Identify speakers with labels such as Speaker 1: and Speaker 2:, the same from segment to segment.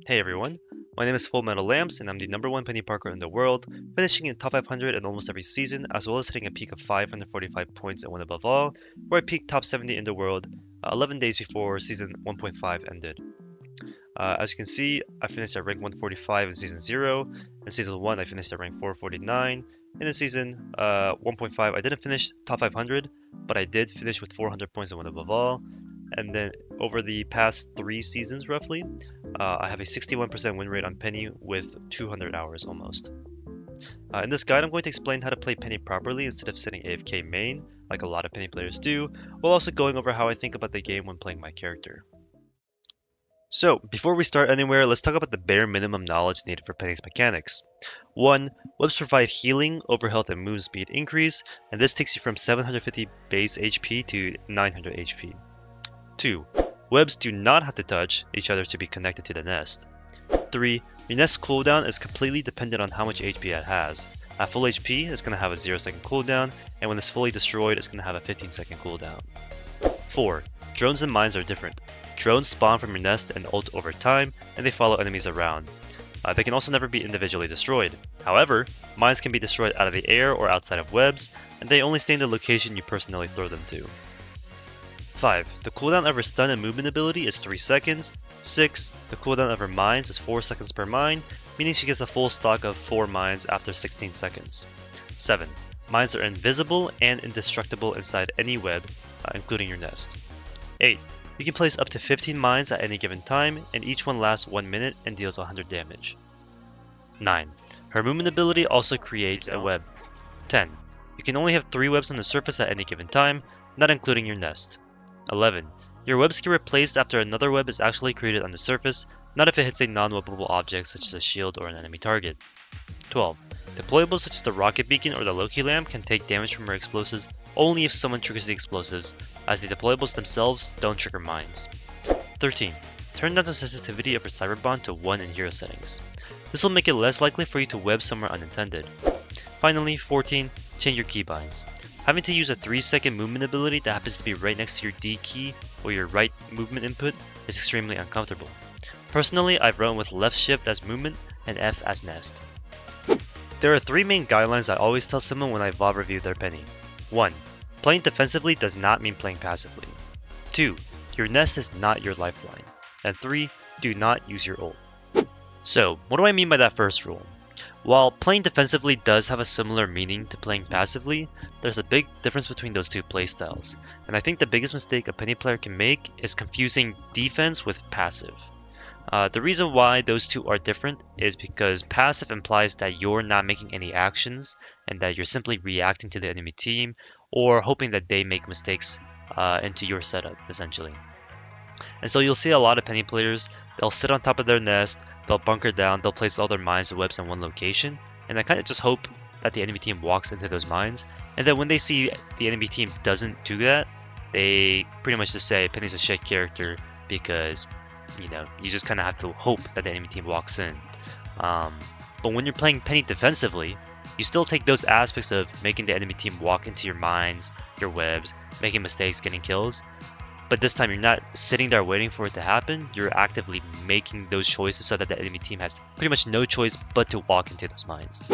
Speaker 1: Hey everyone, my name is FullMetalLamps and I'm the #1 Peni Parker in the world, finishing in top 500 in almost every season, as well as hitting a peak of 545 points at Win Above All, where I peaked top 70 in the world 11 days before season 1.5 ended. As you can see, I finished at rank 145 in season 0, in season 1 I finished at rank 449, and in season 1.5 I didn't finish top 500, but I did finish with 400 points at Win Above All. And then over the past 3 seasons roughly, I have a 61% win rate on Penny with 200 hours almost. In this guide, I'm going to explain how to play Penny properly instead of sitting AFK main, like a lot of Penny players do, while also going over how I think about the game when playing my character. So, before we start anywhere, let's talk about the bare minimum knowledge needed for Penny's mechanics. 1. Webs provide healing, overhealth, and move speed increase, and this takes you from 750 base HP to 900 HP. 2. Webs do not have to touch each other to be connected to the nest. 3. Your nest cooldown is completely dependent on how much HP it has. At full HP, it's going to have a 0-second cooldown, and when it's fully destroyed, it's going to have a 15-second cooldown. 4. Drones and mines are different. Drones spawn from your nest and ult over time, and they follow enemies around. They can also never be individually destroyed. However, mines can be destroyed out of the air or outside of webs, and they only stay in the location you personally throw them to. 5. The cooldown of her stun and movement ability is 3 seconds. 6. The cooldown of her mines is 4 seconds per mine, meaning she gets a full stock of 4 mines after 16 seconds. 7. Mines are invisible and indestructible inside any web, including your nest. 8. You can place up to 15 mines at any given time, and each one lasts 1 minute and deals 100 damage. 9. Her movement ability also creates a web. 10. You can only have 3 webs on the surface at any given time, not including your nest. 11. Your webs get replaced after another web is actually created on the surface, not if it hits a non-webbable object such as a shield or an enemy target. 12. Deployables such as the rocket beacon or the Loki lamp can take damage from her explosives only if someone triggers the explosives, as the deployables themselves don't trigger mines. 13. Turn down the sensitivity of her cyber bond to 1 in hero settings. This will make it less likely for you to web somewhere unintended. Finally, 14. Change your keybinds. Having to use a 3-second movement ability that happens to be right next to your D key or your right movement input is extremely uncomfortable. Personally, I've run with left shift as movement and F as nest. There are 3 main guidelines I always tell someone when I VOD review their Penny. 1. Playing defensively does not mean playing passively. 2. Your nest is not your lifeline. And 3. Do not use your ult. So, what do I mean by that first rule? While playing defensively does have a similar meaning to playing passively, there's a big difference between those two playstyles, and I think the biggest mistake a Penny player can make is confusing defense with passive. The reason why those two are different is because passive implies that you're not making any actions and that you're simply reacting to the enemy team or hoping that they make mistakes into your setup, essentially. And so you'll see a lot of Penny players, they'll sit on top of their nest, they'll bunker down, they'll place all their mines and webs in one location, and they kind of just hope that the enemy team walks into those mines. And then when they see the enemy team doesn't do that, they pretty much just say Penny's a shit character because, you know, you just kind of have to hope that the enemy team walks in. But when you're playing Penny defensively, you still take those aspects of making the enemy team walk into your mines, your webs, making mistakes, getting kills. But this time you're not sitting there waiting for it to happen, you're actively making those choices so that the enemy team has pretty much no choice but to walk into those mines.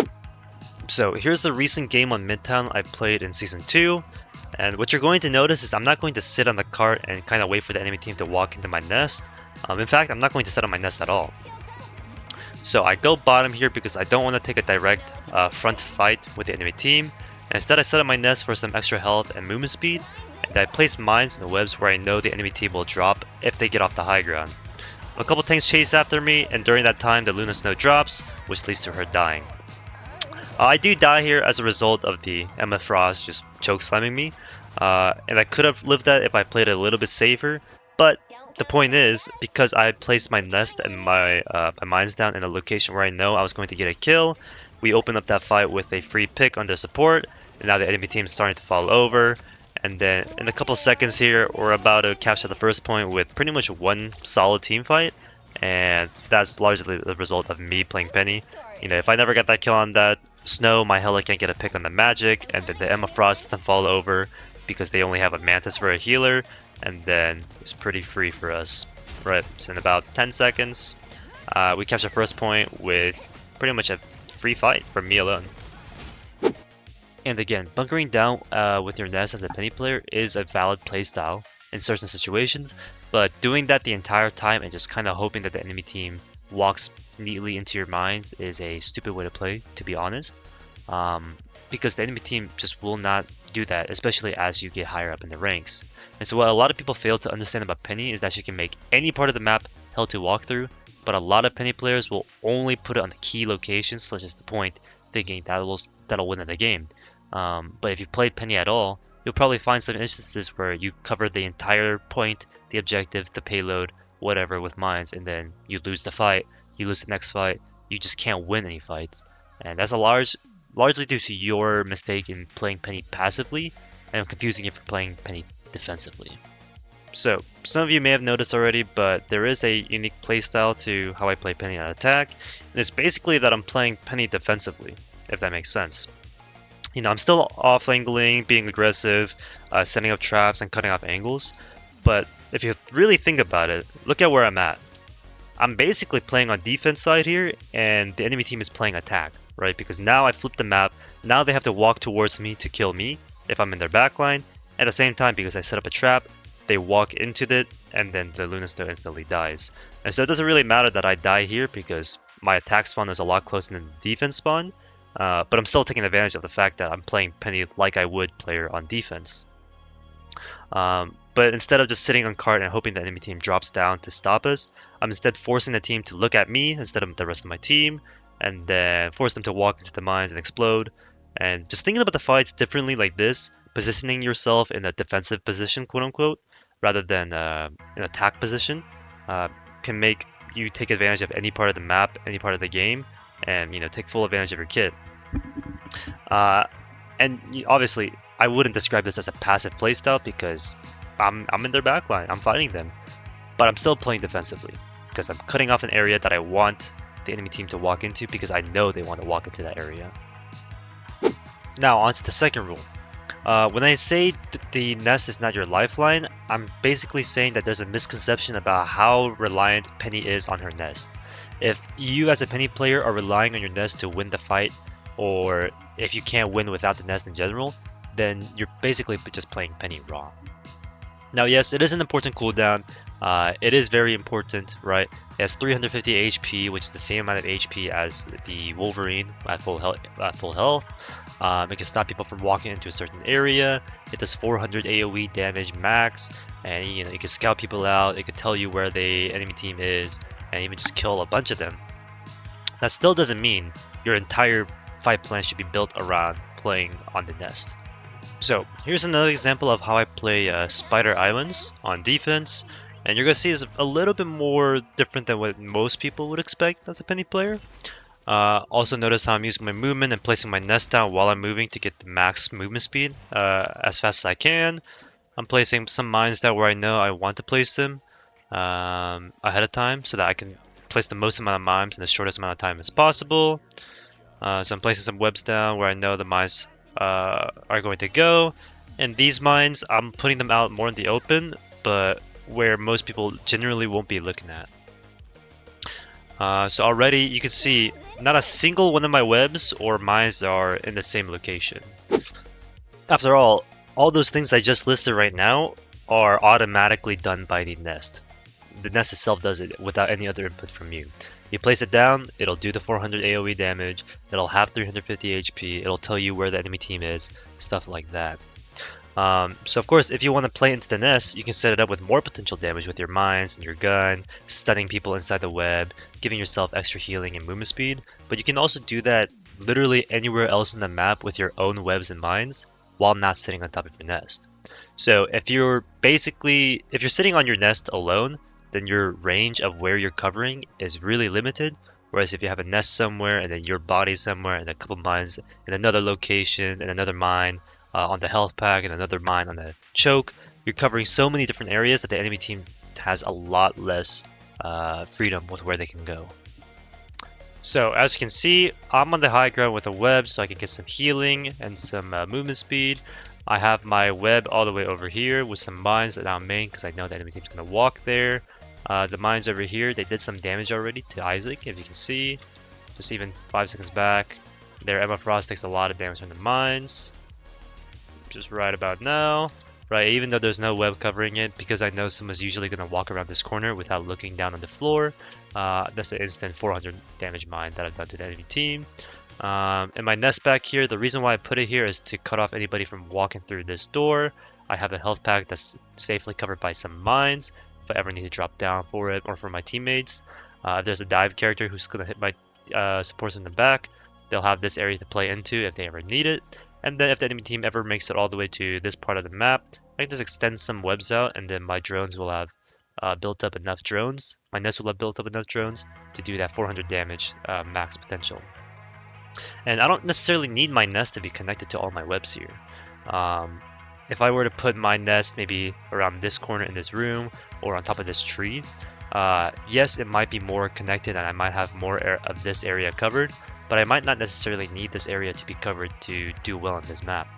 Speaker 1: So here's the recent game on Midtown I played in Season 2, and what you're going to notice is I'm not going to sit on the cart and kind of wait for the enemy team to walk into my nest. In fact, I'm not going to sit on my nest at all. So I go bottom here because I don't want to take a direct front fight with the enemy team, and instead I set up my nest for some extra health and movement speed, and I place mines and webs where I know the enemy team will drop if they get off the high ground. A couple tanks chase after me, and during that time the Luna Snow drops, which leads to her dying. I do die here as a result of the Emma Frost just choke slamming me, and I could have lived that if I played a little bit safer, but the point is, because I placed my nest and my mines down in a location where I know I was going to get a kill, we opened up that fight with a free pick under support, and now the enemy team is starting to fall over. And then in a couple seconds here, we're about to capture the first point with pretty much one solid team fight. And that's largely the result of me playing Penny. You know, if I never got that kill on that Snow, my Hela can't get a pick on the Magic. And then the Emma Frost doesn't fall over because they only have a Mantis for a healer. And then it's pretty free for us. Right, so in about 10 seconds, We capture first point with pretty much a free fight from me alone. And again, bunkering down with your nest as a Penny player is a valid playstyle in certain situations, but doing that the entire time and just kind of hoping that the enemy team walks neatly into your mines is a stupid way to play, to be honest. Because the enemy team just will not do that, especially as you get higher up in the ranks. And so what a lot of people fail to understand about Penny is that she can make any part of the map hell to walk through, but a lot of Penny players will only put it on the key locations, such as the point, thinking that'll win the game. But if you played Penny at all, you'll probably find some instances where you cover the entire point, the objective, the payload, whatever with mines, and then you lose the fight, you lose the next fight, you just can't win any fights. And that's largely due to your mistake in playing Penny passively and confusing it for playing Penny defensively. So, some of you may have noticed already, but there is a unique playstyle to how I play Penny on attack, and it's basically that I'm playing Penny defensively, if that makes sense. You know, I'm still off-angling, being aggressive, setting up traps and cutting off angles, but if you really think about it, look at where I'm at. I'm basically playing on defense side here, and the enemy team is playing attack, right? Because now I flipped the map, now they have to walk towards me to kill me if I'm in their backline. At the same time, because I set up a trap, they walk into it, and then the Lunasto instantly dies. And so it doesn't really matter that I die here, because my attack spawn is a lot closer than the defense spawn, but I'm still taking advantage of the fact that I'm playing Penny like I would player on defense. But instead of just sitting on cart and hoping the enemy team drops down to stop us, I'm instead forcing the team to look at me instead of the rest of my team, and then force them to walk into the mines and explode. And just thinking about the fights differently like this, positioning yourself in a defensive position, quote unquote, rather than an attack position, can make you take advantage of any part of the map, any part of the game, and take full advantage of your kit. And obviously, I wouldn't describe this as a passive playstyle because I'm in their backline, I'm fighting them, but I'm still playing defensively because I'm cutting off an area that I want the enemy team to walk into because I know they want to walk into that area. Now on to the second rule. When I say the nest is not your lifeline, I'm basically saying that there's a misconception about how reliant Penny is on her nest. If you as a Penny player are relying on your nest to win the fight, or if you can't win without the nest in general, then you're basically just playing Penny wrong. Now yes, it is an important cooldown. It is very important, right? It has 350 HP, which is the same amount of HP as the Wolverine at full health. It can stop people from walking into a certain area. It does 400 AoE damage max, and you can scout people out. It can tell you where the enemy team is, and even just kill a bunch of them. That still doesn't mean your entire fight plan should be built around playing on the nest. So here's another example of how I play Spider Islands on defense, and you're gonna see it's a little bit more different than what most people would expect as a Penny player. Also notice how I'm using my movement and placing my nest down while I'm moving to get the max movement speed as fast as I can. I'm placing some mines down where I know I want to place them ahead of time so that I can place the most amount of mines in the shortest amount of time as possible. So I'm placing some webs down where I know the mines are going to go, and these mines I'm putting them out more in the open, but where most people generally won't be looking at. So already you can see not a single one of my webs or mines are in the same location. After all those things I just listed right now are automatically done by the nest. The nest itself does it without any other input from you. You place it down, it'll do the 400 AoE damage, it'll have 350 HP, it'll tell you where the enemy team is, stuff like that. So of course, if you want to play into the nest, you can set it up with more potential damage with your mines and your gun, stunning people inside the web, giving yourself extra healing and movement speed, but you can also do that literally anywhere else in the map with your own webs and mines while not sitting on top of your nest. So if you're sitting on your nest alone, then your range of where you're covering is really limited. Whereas if you have a nest somewhere and then your body somewhere and a couple mines in another location and another mine on the health pack and another mine on the choke, you're covering so many different areas that the enemy team has a lot less freedom with where they can go. So as you can see, I'm on the high ground with a web so I can get some healing and some movement speed. I have my web all the way over here with some mines that I'm main because I know the enemy team's going to walk there. The mines over here, they did some damage already to Isaac, if you can see. Just even 5 seconds back. Their Emma Frost takes a lot of damage from the mines. Just right about now. Right, even though there's no web covering it, because I know someone's usually going to walk around this corner without looking down on the floor. That's an instant 400 damage mine that I've done to the enemy team. And my nest back here, the reason why I put it here is to cut off anybody from walking through this door. I have a health pack that's safely covered by some mines if I ever need to drop down for it or for my teammates. If there's a dive character who's going to hit my supports in the back, they'll have this area to play into if they ever need it. And then if the enemy team ever makes it all the way to this part of the map, I can just extend some webs out, and then my drones will have built up enough drones. My nest will have built up enough drones to do that 400 damage max potential. And I don't necessarily need my nest to be connected to all my webs here. If I were to put my nest maybe around this corner in this room or on top of this tree, yes, it might be more connected and I might have more of this area covered, but I might not necessarily need this area to be covered to do well on this map.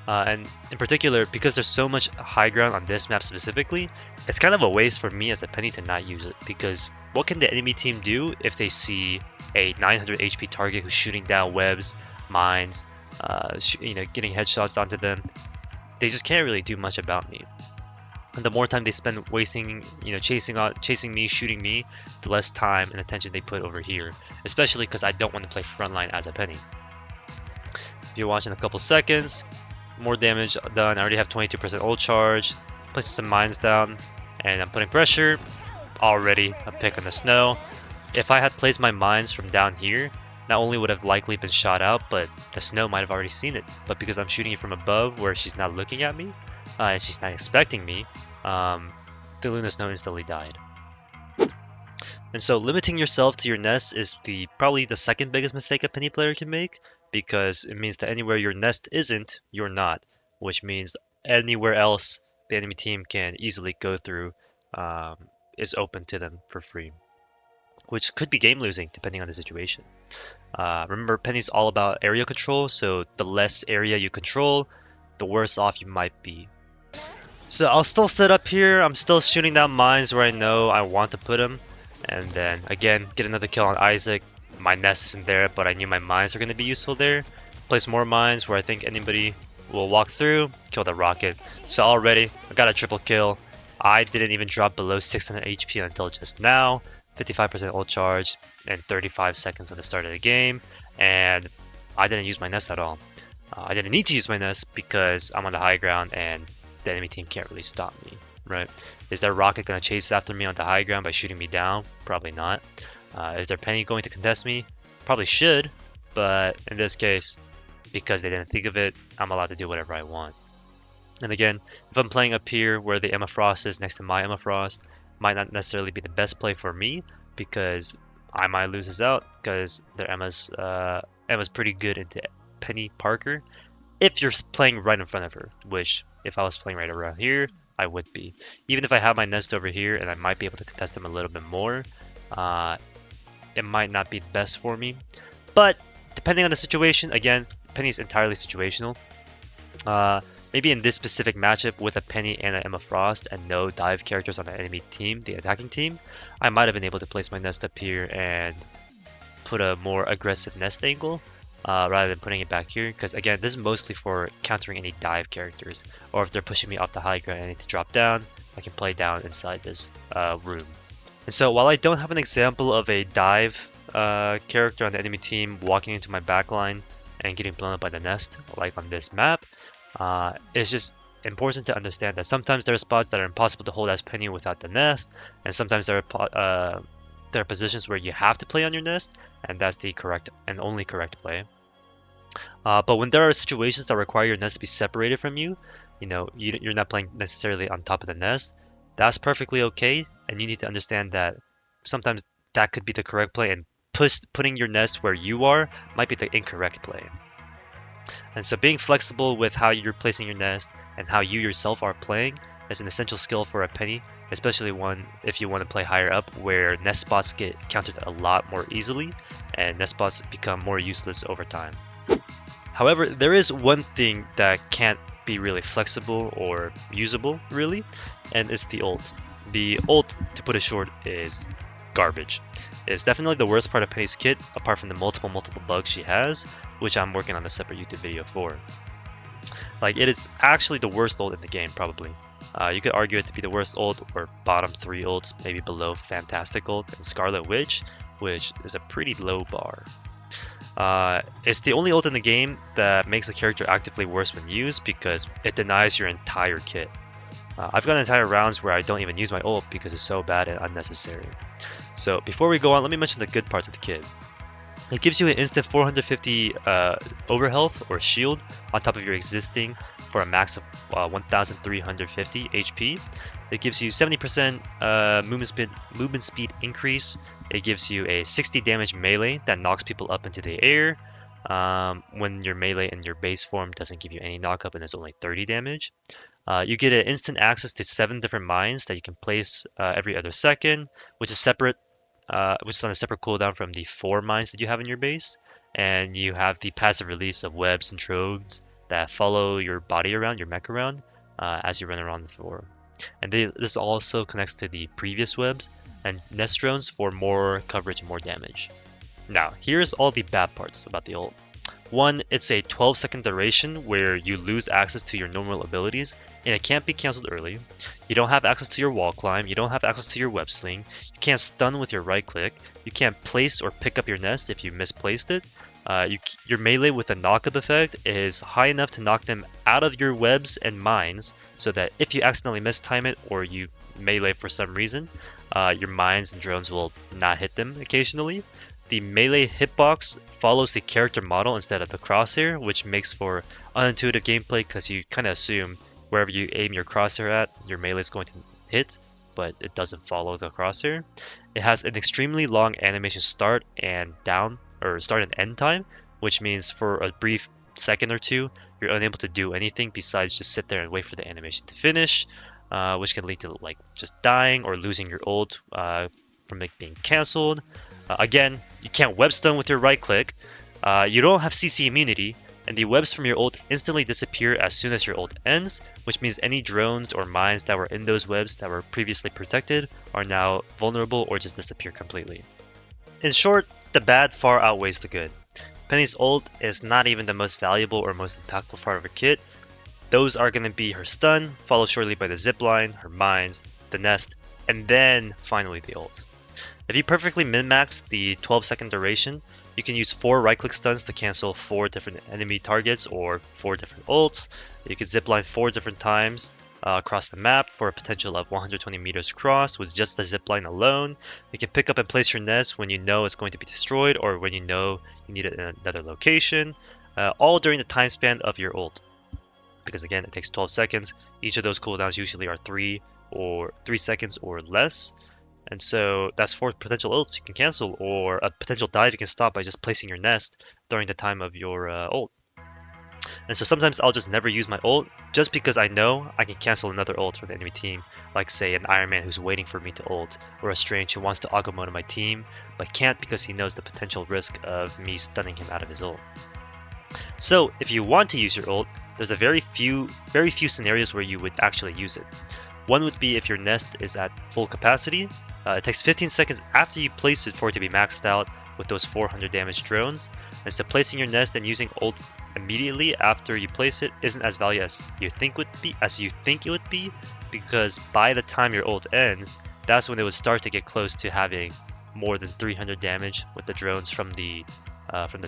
Speaker 1: And in particular, because there's so much high ground on this map specifically, it's kind of a waste for me as a Penny to not use it, because what can the enemy team do if they see a 900 HP target who's shooting down webs, mines, getting headshots onto them? They just can't really do much about me. And the more time they spend wasting, chasing me, shooting me, the less time and attention they put over here, especially because I don't want to play frontline as a Penny. If you're watching a couple seconds, more damage done. I already have 22% ult charge, placing some mines down, and I'm putting pressure. Already a pick on the snow. If I had placed my mines from down here, not only would have likely been shot out, but the snow might have already seen it. But because I'm shooting it from above where she's not looking at me, and she's not expecting me, the Luna Snow instantly died. And so limiting yourself to your nest is probably the second biggest mistake a Penny player can make, because it means that anywhere your nest isn't, you're not, which means anywhere else the enemy team can easily go through is open to them for free, which could be game losing depending on the situation. Remember, Penny's all about area control, so the less area you control, the worse off you might be. So I'll still sit up here, I'm still shooting down mines where I know I want to put them, and then again get another kill on Isaac. My nest isn't there, but I knew my mines are going to be useful there. Place more mines where I think anybody will walk through, kill the rocket. So already I got a triple kill. I didn't even drop below 600 HP until just now. 55% ult charge and 35 seconds at the start of the game, and I didn't use my nest at all. I didn't need to use my nest because I'm on the high ground and the enemy team can't really stop me, right? Is their rocket going to chase after me on the high ground by shooting me down? Probably not. Is their Penny going to contest me? Probably should, but in this case, because they didn't think of it, I'm allowed to do whatever I want. And again, if I'm playing up here where the Emma Frost is next to my Emma Frost, might not necessarily be the best play for me, because I might lose this out because their Emma's pretty good into Peni Parker if you're playing right in front of her, which if I was playing right around here, I would be. Even if I have my nest over here and I might be able to contest them a little bit more, it might not be the best for me. But depending on the situation, again, Penny is entirely situational. Maybe in this specific matchup with a Penny and an Emma Frost and no dive characters on the enemy team, the attacking team, I might have been able to place my nest up here and put a more aggressive nest angle rather than putting it back here. Because again, this is mostly for countering any dive characters, or if they're pushing me off the high ground and I need to drop down, I can play down inside this room. And so while I don't have an example of a dive character on the enemy team walking into my backline and getting blown up by the nest, like on this map, it's just important to understand that sometimes there are spots that are impossible to hold as Penny without the nest, and sometimes there are positions where you have to play on your nest, and that's the correct and only correct play. But when there are situations that require your nest to be separated from you, you're not playing necessarily on top of the nest, that's perfectly okay, and you need to understand that sometimes that could be the correct play, and putting your nest where you are might be the incorrect play. And so being flexible with how you're placing your nest and how you yourself are playing is an essential skill for a Penny, especially one if you want to play higher up where nest spots get countered a lot more easily and nest spots become more useless over time. However, there is one thing that can't be really flexible or usable really, and it's the ult. The ult, to put it short, is garbage. It's definitely the worst part of Penny's kit, apart from the multiple bugs she has, which I'm working on a separate YouTube video for. Like, it is actually the worst ult in the game, probably. You could argue it to be the worst ult or bottom 3 ults, maybe below Fantastic Ult and Scarlet Witch, which is a pretty low bar. It's the only ult in the game that makes a character actively worse when used because it denies your entire kit. I've got entire rounds where I don't even use my ult because it's so bad and unnecessary. So before we go on, let me mention the good parts of the kit. It gives you an instant 450 overhealth or shield on top of your existing for a max of 1350 HP. It gives you 70% movement speed increase. It gives you a 60 damage melee that knocks people up into the air. When your melee in your base form doesn't give you any knock up and it's only 30 damage. You get an instant access to 7 different mines that you can place every other second, which is on a separate cooldown from the 4 mines that you have in your base. And you have the passive release of webs and troves that follow your body around, your mech around, as you run around the floor. And this also connects to the previous webs and nest drones for more coverage and more damage. Now, here's all the bad parts about the ult. One, it's a 12-second duration where you lose access to your normal abilities, and it can't be cancelled early. You don't have access to your wall climb, you don't have access to your web sling, you can't stun with your right click, you can't place or pick up your nest if you misplaced it. Your melee with a knock-up effect is high enough to knock them out of your webs and mines, so that if you accidentally mistime it or you melee for some reason, your mines and drones will not hit them occasionally. The melee hitbox follows the character model instead of the crosshair, which makes for unintuitive gameplay because you kind of assume wherever you aim your crosshair at, your melee is going to hit, but it doesn't follow the crosshair. It has an extremely long animation start and end time, which means for a brief second or two, you're unable to do anything besides just sit there and wait for the animation to finish, which can lead to like just dying or losing your ult from it being cancelled. Again, you can't web stun with your right click. You don't have CC immunity, and the webs from your ult instantly disappear as soon as your ult ends, which means any drones or mines that were in those webs that were previously protected are now vulnerable or just disappear completely. In short, the bad far outweighs the good. Penny's ult is not even the most valuable or most impactful part of her kit. Those are going to be her stun, followed shortly by the zipline, her mines, the nest, and then finally the ult. If you perfectly min-max the 12-second duration, you can use 4 right-click stuns to cancel 4 different enemy targets or 4 different ults. You can zipline 4 different times across the map for a potential of 120 meters across with just the zipline alone. You can pick up and place your nest when you know it's going to be destroyed or when you know you need it in another location, all during the time span of your ult. Because again, it takes 12 seconds. Each of those cooldowns usually are 3 seconds or less. And so that's 4 potential ults you can cancel, or a potential dive you can stop by just placing your nest during the time of your ult. And so sometimes I'll just never use my ult, just because I know I can cancel another ult from the enemy team, like say an Iron Man who's waiting for me to ult, or a Strange who wants to Agamotto my team, but can't because he knows the potential risk of me stunning him out of his ult. So if you want to use your ult, there's a very few scenarios where you would actually use it. One would be if your nest is at full capacity. It takes 15 seconds after you place it for it to be maxed out with those 400 damage drones. And so placing your nest and using ult immediately after you place it isn't as valuable as you think it would be, because by the time your ult ends, that's when it would start to get close to having more than 300 damage with the drones from the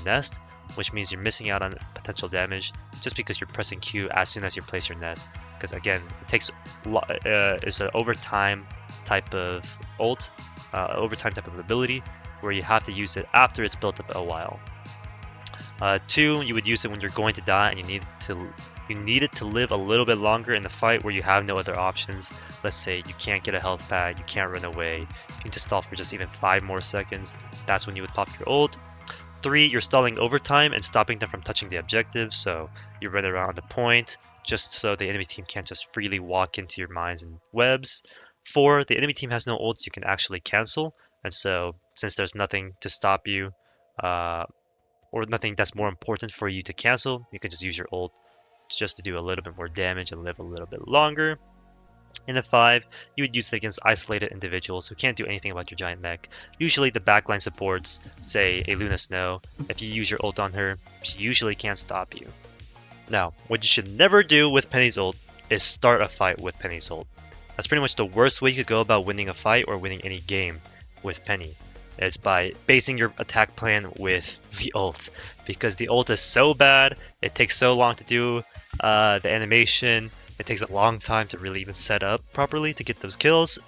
Speaker 1: nest, which means you're missing out on potential damage just because you're pressing Q as soon as you place your nest. Because again, it takes it's an overtime type of ult, overtime type of ability where you have to use it after it's built up a while. 2, you would use it when you're going to die and you need it to live a little bit longer in the fight where you have no other options. Let's say you can't get a health pad, you can't run away, you need to stall for just even 5 more seconds. That's when you would pop your ult. 3, you're stalling overtime and stopping them from touching the objective, so you run around the point just so the enemy team can't just freely walk into your mines and webs. 4, the enemy team has no ults you can actually cancel, and so since there's nothing to stop you, or nothing that's more important for you to cancel, you can just use your ult just to do a little bit more damage and live a little bit longer. In a 5, you would use it against isolated individuals who can't do anything about your giant mech. Usually the backline supports, say a Luna Snow. If you use your ult on her, she usually can't stop you. Now, what you should never do with Penny's ult is start a fight with Penny's ult. That's pretty much the worst way you could go about winning a fight or winning any game with Penny, is by basing your attack plan with the ult. Because the ult is so bad, it takes so long to do the animation, it takes a long time to really even set up properly to get those kills.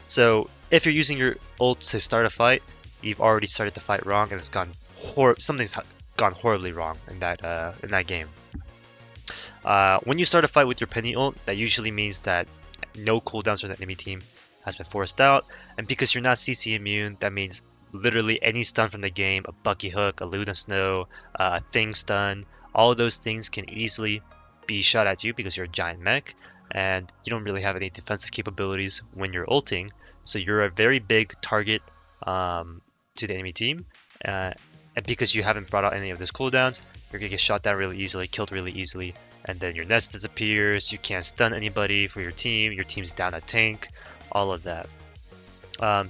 Speaker 1: So if you're using your ult to start a fight, you've already started the fight wrong and it's gone something's gone horribly wrong in that game. When you start a fight with your Penny ult, that usually means that no cooldowns from the enemy team has been forced out, and because you're not CC immune, that means literally any stun from the game, a Bucky Hook, a Luna Snow, a Thing Stun, all of those things can easily be shot at you because you're a giant mech, and you don't really have any defensive capabilities when you're ulting, so you're a very big target to the enemy team. And because you haven't brought out any of those cooldowns, you're gonna get shot down really easily, killed really easily, and then your nest disappears, you can't stun anybody for your team's down a tank, all of that.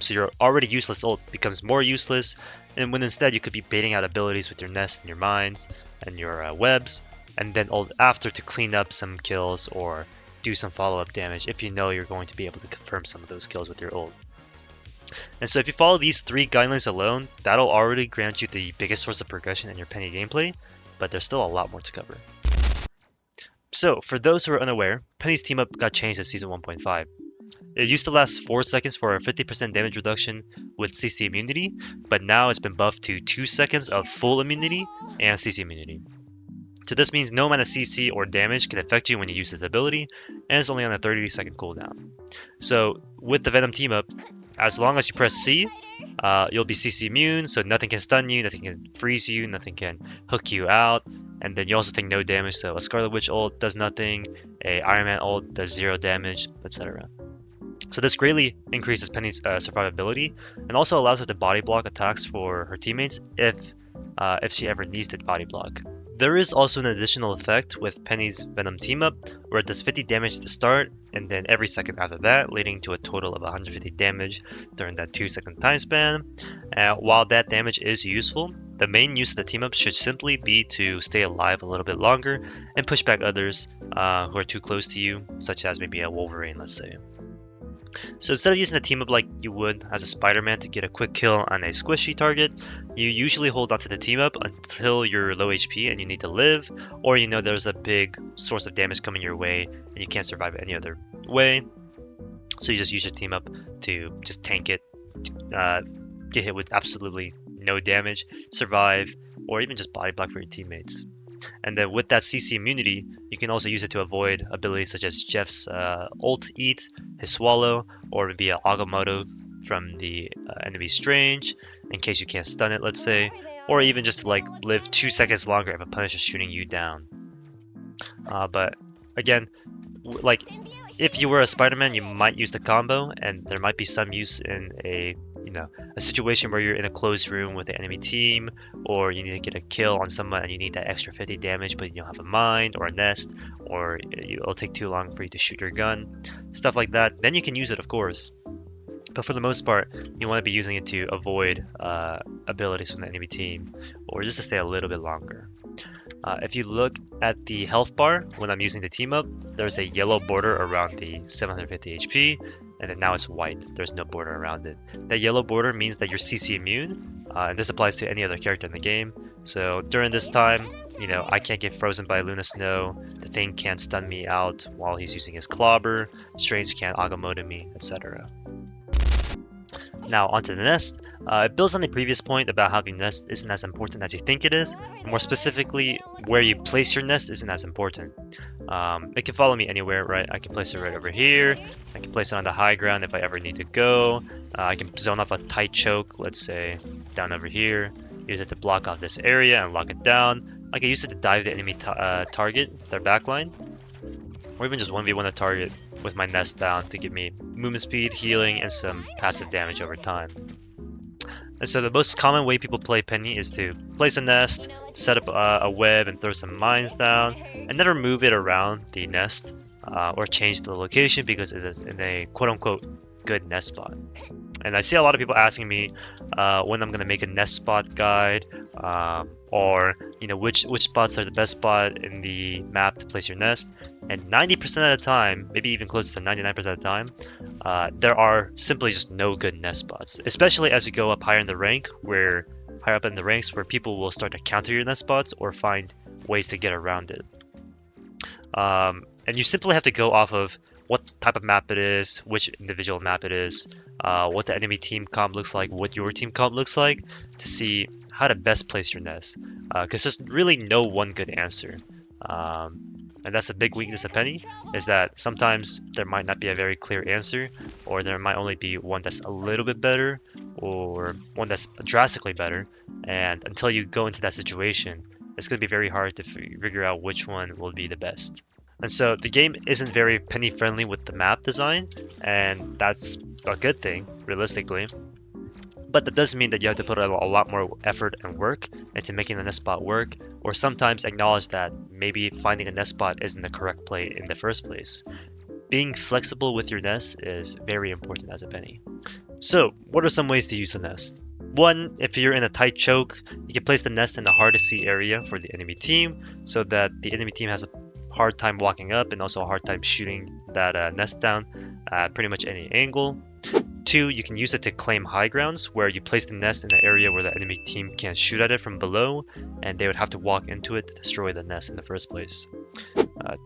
Speaker 1: So your already useless ult becomes more useless, and when instead you could be baiting out abilities with your nest and your mines and your webs, and then ult after to clean up some kills or do some follow-up damage if you know you're going to be able to confirm some of those kills with your ult. And so if you follow these 3 guidelines alone, that'll already grant you the biggest source of progression in your Penny gameplay, but there's still a lot more to cover. So for those who are unaware, Penny's team up got changed in Season 1.5. It used to last 4 seconds for a 50% damage reduction with CC immunity, but now it's been buffed to 2 seconds of full immunity and CC immunity. So this means no amount of CC or damage can affect you when you use this ability, and it's only on a 30-second cooldown. So with the Venom Team Up, as long as you press C, you'll be CC immune, so nothing can stun you, nothing can freeze you, nothing can hook you out, and then you also take no damage, so a Scarlet Witch ult does nothing, a Iron Man ult does 0 damage, etc. So this greatly increases Penny's survivability, and also allows her to body block attacks for her teammates if she ever needs to body block. There is also an additional effect with Penny's Venom Team Up, where it does 50 damage at the start, and then every second after that, leading to a total of 150 damage during that 2-second time span. While that damage is useful, the main use of the Team Up should simply be to stay alive a little bit longer and push back others who are too close to you, such as maybe a Wolverine, let's say. So instead of using the team up like you would as a Spider-Man to get a quick kill on a squishy target, you usually hold onto the team up until you're low HP and you need to live, or you know there's a big source of damage coming your way and you can't survive it any other way. So you just use your team up to just tank it, get hit with absolutely no damage, survive, or even just body block for your teammates. And then with that CC immunity, you can also use it to avoid abilities such as Jeff's ult eat, his swallow, or maybe an Agamotto from the enemy Strange, in case you can't stun it, let's say, or even just to like live 2 seconds longer if a Punisher's shooting you down. But again, like if you were a Spider-Man, you might use the combo, and there might be some use in a situation where you're in a closed room with the enemy team, or you need to get a kill on someone and you need that extra 50 damage, but you don't have a mind or a nest, or it'll take too long for you to shoot your gun, stuff like that. Then you can use it, of course. But for the most part, you want to be using it to avoid abilities from the enemy team, or just to stay a little bit longer. If you look at the health bar when I'm using the team up, there's a yellow border around the 750 HP, and then now it's white. There's no border around it. That yellow border means that you're CC immune, and this applies to any other character in the game. So during this time, I can't get frozen by Luna Snow, the Thing can't stun me out while he's using his Clobber, Strange can't Agamotto me, etc. Now onto the nest. It builds on the previous point about how the nest isn't as important as you think it is. More specifically, where you place your nest isn't as important. It can follow me anywhere, right? I can place it right over here. I can place it on the high ground if I ever need to go. I can zone off a tight choke, let's say down over here. Use it to block off this area and lock it down. I can use it to dive the enemy target, their backline, or even just 1v1 a target with my nest down to give me movement speed, healing, and some passive damage over time. And so the most common way people play Penny is to place a nest, set up a web, and throw some mines down, and never move it around the nest or change the location because it is in a quote-unquote good nest spot. And I see a lot of people asking me when I'm gonna make a nest spot guide, or which spots are the best spot in the map to place your nest. And 90% of the time, maybe even close to 99% of the time, there are simply just no good nest spots. Especially as you go up higher in the rank, where higher up in the ranks, where people will start to counter your nest spots or find ways to get around it. And you simply have to go off of what type of map it is, which individual map it is, what the enemy team comp looks like, what your team comp looks like, to see how to best place your nest. Because there's really no one good answer. And that's a big weakness of Peni, is that sometimes there might not be a very clear answer, or there might only be one that's a little bit better, or one that's drastically better. And until you go into that situation, it's going to be very hard to figure out which one will be the best. And so the game isn't very Peni friendly with the map design, and that's a good thing, realistically. But that does mean that you have to put a lot more effort and work into making the nest spot work, or sometimes acknowledge that maybe finding a nest spot isn't the correct play in the first place. Being flexible with your nest is very important as a Peni. So, what are some ways to use the nest? One, if you're in a tight choke, you can place the nest in the hard to see area for the enemy team, so that the enemy team has a hard time walking up and also a hard time shooting that nest down at pretty much any angle. Two, you can use it to claim high grounds, where you place the nest in an area where the enemy team can't shoot at it from below, and they would have to walk into it to destroy the nest in the first place.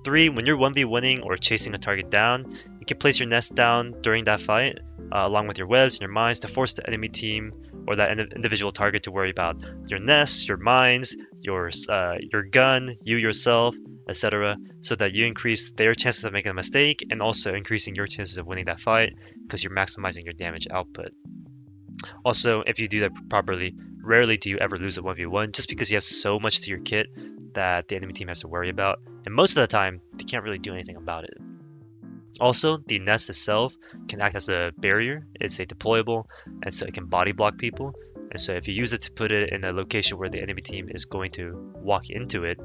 Speaker 1: Three, when you're 1v1ing or chasing a target down, you can place your nest down during that fight, along with your webs and your mines, to force the enemy team or that individual target to worry about your nest, your mines, your gun, you yourself, etc., so that you increase their chances of making a mistake and also increasing your chances of winning that fight because you're maximizing your damage output. Also, if you do that properly, rarely do you ever lose a 1v1 just because you have so much to your kit that the enemy team has to worry about, and most of the time, they can't really do anything about it. Also, the nest itself can act as a barrier. It's a deployable, and so it can body block people. And so if you use it to put it in a location where the enemy team is going to walk into it,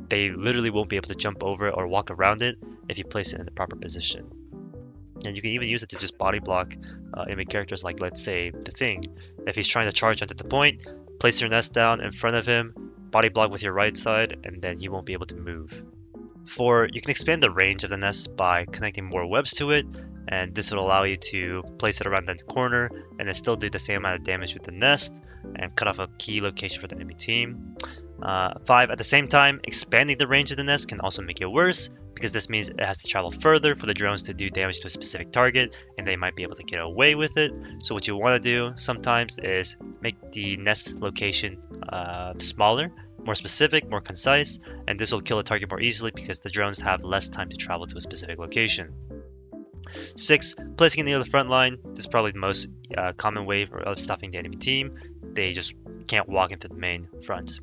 Speaker 1: they literally won't be able to jump over it or walk around it if you place it in the proper position. And you can even use it to just body block enemy characters, like, let's say, the Thing. If he's trying to charge onto the point, place your nest down in front of him, body block with your right side, and then he won't be able to move. 4, you can expand the range of the nest by connecting more webs to it, and this will allow you to place it around the corner and then still do the same amount of damage with the nest and cut off a key location for the enemy team. 5, at the same time, expanding the range of the nest can also make it worse, because this means it has to travel further for the drones to do damage to a specific target, and they might be able to get away with it. So what you want to do sometimes is make the nest location smaller, more specific, more concise, and this will kill a target more easily because the drones have less time to travel to a specific location. 6, placing it near the front line. This is probably the most common way of stopping the enemy team. They just can't walk into the main front.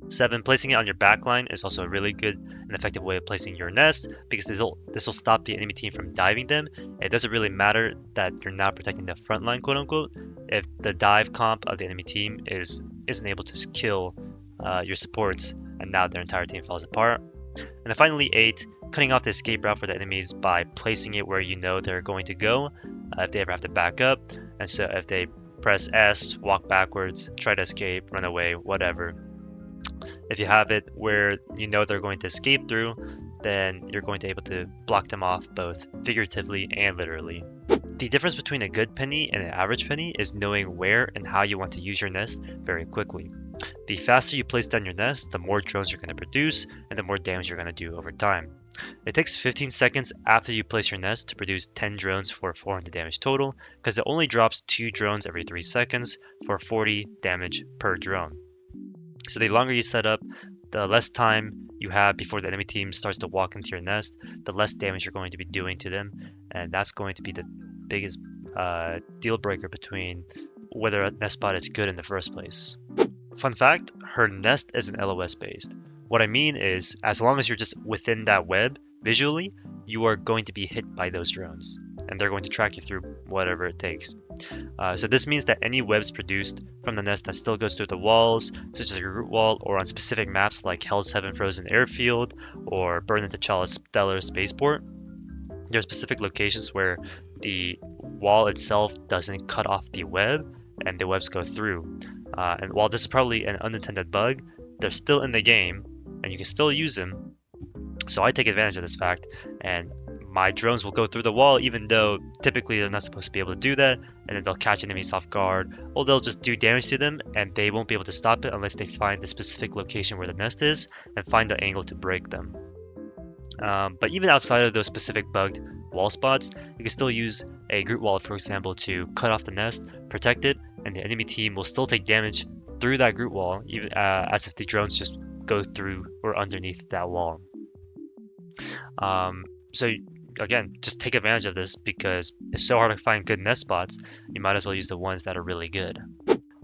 Speaker 1: 7, placing it on your back line is also a really good and effective way of placing your nest, because this will stop the enemy team from diving them. It doesn't really matter that you're now protecting the front line, quote unquote, if the dive comp of the enemy team isn't able to kill your supports, and now their entire team falls apart. And then finally, 8, cutting off the escape route for the enemies by placing it where you know they're going to go if they ever have to back up. And so if they press S, walk backwards, try to escape, run away, whatever, if you have it where you know they're going to escape through, then you're going to be able to block them off both figuratively and literally. The difference between a good Peni and an average Peni is knowing where and how you want to use your nest very quickly. The faster you place down your nest, the more drones you're going to produce and the more damage you're going to do over time. It takes 15 seconds after you place your nest to produce 10 drones for 400 damage total, because it only drops 2 drones every 3 seconds for 40 damage per drone. So the longer you set up, the less time you have before the enemy team starts to walk into your nest, the less damage you're going to be doing to them, and that's going to be the biggest deal breaker between whether a nest spot is good in the first place. Fun fact, her nest isn't LOS based. What I mean is, as long as you're just within that web visually, you are going to be hit by those drones. and they're going to track you through whatever it takes. So this means that any webs produced from the nest that still goes through the walls, such as a root wall, or on specific maps like Hell's Heaven Frozen Airfield or Burn into T'Challa's Stellar Spaceport, there are specific locations where the wall itself doesn't cut off the web and the webs go through. And while this is probably an unintended bug, they're still in the game and you can still use them. So I take advantage of this fact, and my drones will go through the wall even though typically they're not supposed to be able to do that, and then they'll catch enemies off guard, or they'll just do damage to them and they won't be able to stop it unless they find the specific location where the nest is and find the angle to break them. But even outside of those specific bugged wall spots, you can still use a group wall, for example, to cut off the nest, protect it, and the enemy team will still take damage through that group wall, even as if the drones just go through or underneath that wall. So again, just take advantage of this because it's so hard to find good nest spots. You might as well use the ones that are really good.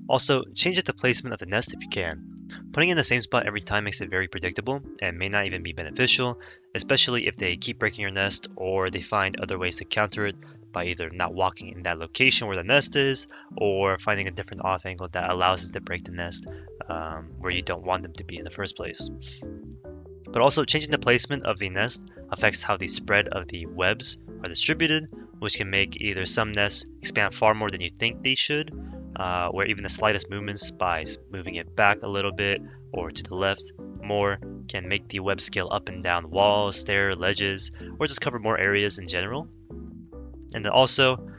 Speaker 1: Also, change the placement of the nest if you can. Putting in the same spot every time makes it very predictable and may not even be beneficial, especially if they keep breaking your nest or they find other ways to counter it by either not walking in that location where the nest is or finding a different off angle that allows them to break the nest where you don't want them to be in the first place. But also, changing the placement of the nest affects how the spread of the webs are distributed, which can make either some nests expand far more than you think they should, where even the slightest movements by moving it back a little bit or to the left more can make the web scale up and down walls, stairs, ledges, or just cover more areas in general. And then also,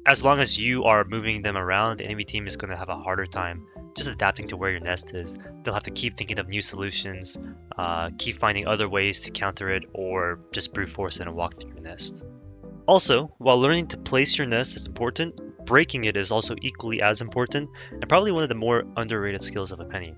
Speaker 1: as long as you are moving them around, the enemy team is going to have a harder time just adapting to where your nest is. They'll have to keep thinking of new solutions, keep finding other ways to counter it, or just brute force it and walk through your nest. Also, while learning to place your nest is important, breaking it is also equally as important and probably one of the more underrated skills of a penny.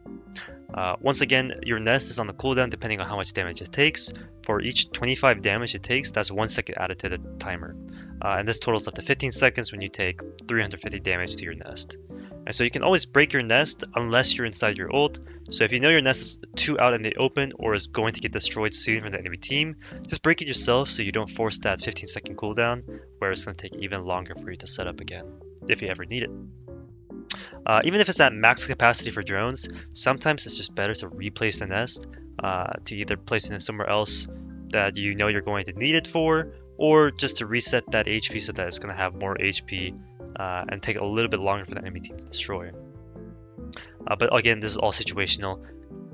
Speaker 1: Once again, your nest is on the cooldown depending on how much damage it takes. For each 25 damage it takes, that's 1 second added to the timer. And this totals up to 15 seconds when you take 350 damage to your nest. And so you can always break your nest unless you're inside your ult. So if you know your nest is too out in the open or is going to get destroyed soon from the enemy team, just break it yourself so you don't force that 15-second cooldown where it's going to take even longer for you to set up again, if you ever need it. Even if it's at max capacity for drones, sometimes it's just better to replace the nest, to either place it in somewhere else that you know you're going to need it for, or just to reset that HP so that it's going to have more HP and take a little bit longer for the enemy team to destroy. But again, this is all situational.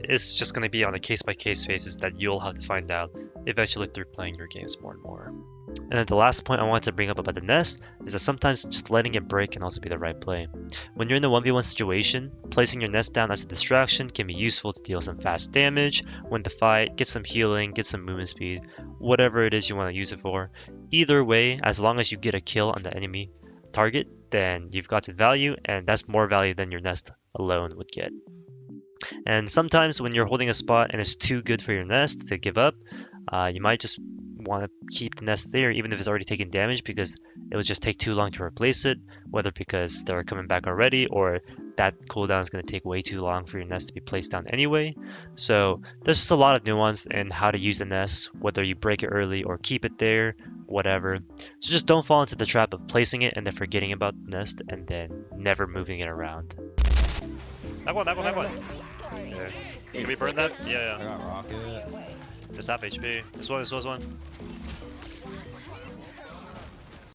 Speaker 1: It's just going to be on a case-by-case basis that you'll have to find out eventually through playing your games more and more. And then the last point I wanted to bring up about the nest is that sometimes just letting it break can also be the right play. When you're in a 1v1 situation, placing your nest down as a distraction can be useful to deal some fast damage, win the fight, get some healing, get some movement speed, whatever it is you want to use it for. Either way, as long as you get a kill on the enemy target, then you've got some value, and that's more value than your nest alone would get. And sometimes when you're holding a spot and it's too good for your nest to give up, you might just want to keep the nest there even if it's already taken damage because it would just take too long to replace it, whether because they're coming back already or that cooldown is going to take way too long for your nest to be placed down anyway. So there's just a lot of nuance in how to use the nest, whether you break it early or keep it there, whatever. So just don't fall into the trap of placing it and then forgetting about the nest and then never moving it around. That one. Yeah. Can we burn that? Yeah.
Speaker 2: I got rocket.
Speaker 1: Just half HP. This one.